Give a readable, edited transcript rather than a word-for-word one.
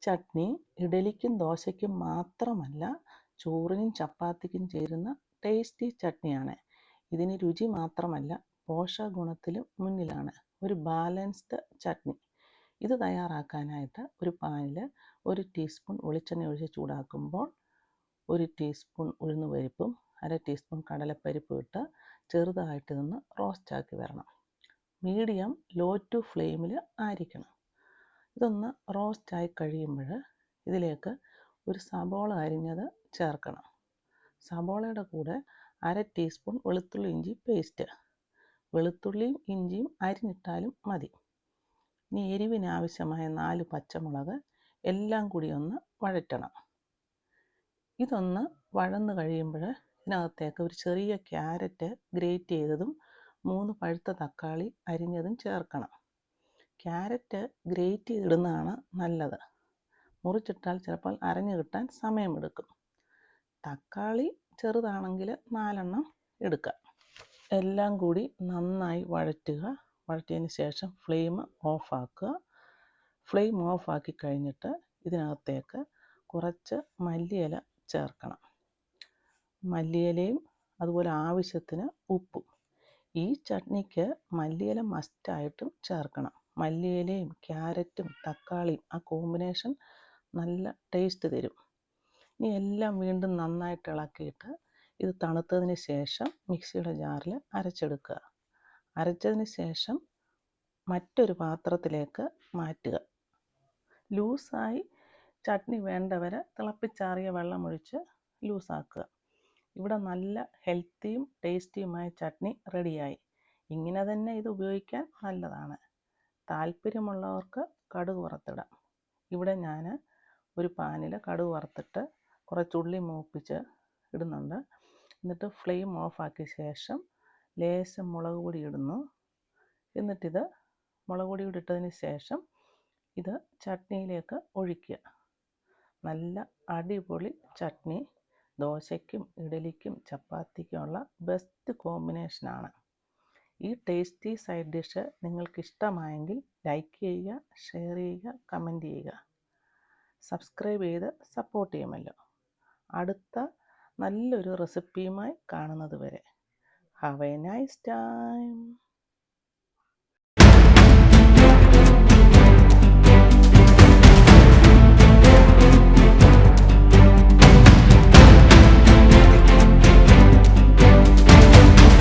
ചട്നി ഇഡലിക്കും ദോശയ്ക്കും മാത്രമല്ല ചോറിനും ചപ്പാത്തിക്കും ചേരുന്ന ടേസ്റ്റി ചട്നിയാണ്. ഇതിന് രുചി മാത്രമല്ല പോഷകഗുണത്തിലും മുന്നിലാണ്. ഒരു ബാലൻസ്ഡ് ചട്നി. ഇത് തയ്യാറാക്കാനായിട്ട് ഒരു പാനിൽ 1 ടീസ്പൂൺ വെളിച്ചെണ്ണ ഒഴിച്ച് ചൂടാക്കുമ്പോൾ 1 ടീസ്പൂൺ ഉഴുന്നുപരിപ്പും 1/2 ടീസ്പൂൺ കടലപ്പരിപ്പും ഇട്ട് ചെറുതായിട്ട് നിന്ന് റോസ്റ്റാക്കി വരണം. മീഡിയം ലോ ടു ഫ്ലെയിമിൽ ആയിരിക്കണം. ഇതൊന്ന് റോസ്റ്റായി കഴിയുമ്പോൾ ഇതിലേക്ക് ഒരു സബോള അരിഞ്ഞത് ചേർക്കണം. സബോളയുടെ കൂടെ 1/2 ടീസ്പൂൺ വെളുത്തുള്ളി ഇഞ്ചി പേസ്റ്റ്. വെളുത്തുള്ളിയും ഇഞ്ചിയും അരിഞ്ഞിട്ടാലും മതി. ഇനി എരിവിനാവശ്യമായ 4 പച്ചമുളക് എല്ലാം കൂടി ഒന്ന് വഴറ്റണം. ഇതൊന്ന് വഴന്ന് കഴിയുമ്പോൾ ഇതിനകത്തേക്ക് ഒരു ചെറിയ ക്യാരറ്റ് ഗ്രേറ്റ് ചെയ്തതും 3 പഴുത്ത തക്കാളി അരിഞ്ഞതും ചേർക്കണം. ക്യാരറ്റ് ഗ്രേറ്റ് ചെയ്തിടുന്നതാണ് നല്ലത്. മുറിച്ചിട്ടാൽ ചിലപ്പോൾ അരഞ്ഞു കിട്ടാൻ സമയമെടുക്കും. തക്കാളി ചെറുതാണെങ്കിൽ 4 എടുക്കുക. എല്ലാം കൂടി നന്നായി വഴറ്റുക. വഴറ്റിയതിന് ശേഷം ഫ്ലെയിം ഓഫാക്കുക. ഫ്ലെയിം ഓഫാക്കി കഴിഞ്ഞിട്ട് ഇതിനകത്തേക്ക് കുറച്ച് മല്ലിയില ചേർക്കണം. മല്ലിയിലയും അതുപോലെ ആവശ്യത്തിന് ഉപ്പും. ഈ ചട്നിക്ക് മല്ലിയില മസ്റ്റായിട്ടും ചേർക്കണം. മല്ലിയിലയും ക്യാരറ്റും തക്കാളിയും ആ കോമ്പിനേഷൻ നല്ല ടേസ്റ്റ് തരും. ഇനി എല്ലാം വീണ്ടും നന്നായിട്ട് ഇളക്കിയിട്ട് ഇത് തണുത്തതിന് ശേഷം മിക്സിയുടെ ജാറിൽ അരച്ചെടുക്കുക. അരച്ചതിന് ശേഷം മറ്റൊരു പാത്രത്തിലേക്ക് മാറ്റുക. ലൂസായി ചട്നി വേണ്ടവരെ തിളപ്പിച്ചാറിയ വെള്ളമൊഴിച്ച് ലൂസാക്കുക. ഇവിടെ നല്ല ഹെൽത്തിയും ടേസ്റ്റിയുമായ ചട്നി റെഡിയായി. ഇങ്ങനെ തന്നെ ഇത് ഉപയോഗിക്കാൻ നല്ലതാണ്. താല്പര്യമുള്ളവർക്ക് കടുക് വറുത്തിടാം. ഇവിടെ ഞാൻ ഒരു പാനിൽ കടുക് വറുത്തിട്ട് കുറച്ച് ഉള്ളി മൂപ്പിച്ച് ഇടുന്നുണ്ട്. എന്നിട്ട് ഫ്ലെയിം ഓഫാക്കിയ ശേഷം ലേശം മുളക് പൊടി ഇടുന്നു. എന്നിട്ടിത് മുളക് പൊടി ഇട്ടതിന് ശേഷം ഇത് ചട്നിയിലേക്ക് ഒഴിക്കുക. നല്ല അടിപൊളി ചട്നി ദോശയ്ക്കും ഇഡലിക്കും ചപ്പാത്തിക്കുമുള്ള ബെസ്റ്റ് കോമ്പിനേഷനാണ്. ഈ ടേസ്റ്റി സൈഡ് ഡിഷ് നിങ്ങൾക്ക് ഇഷ്ടമായെങ്കിൽ ലൈക്ക് ചെയ്യുക, ഷെയർ ചെയ്യുക, കമൻറ്റ് ചെയ്യുക. സബ്സ്ക്രൈബ് ചെയ്ത് സപ്പോർട്ട് ചെയ്യുമല്ലോ. അടുത്ത നല്ലൊരു റെസിപ്പിയുമായി കാണുന്നത് വരെ ഹാവ് എ നൈസ് ടൈം.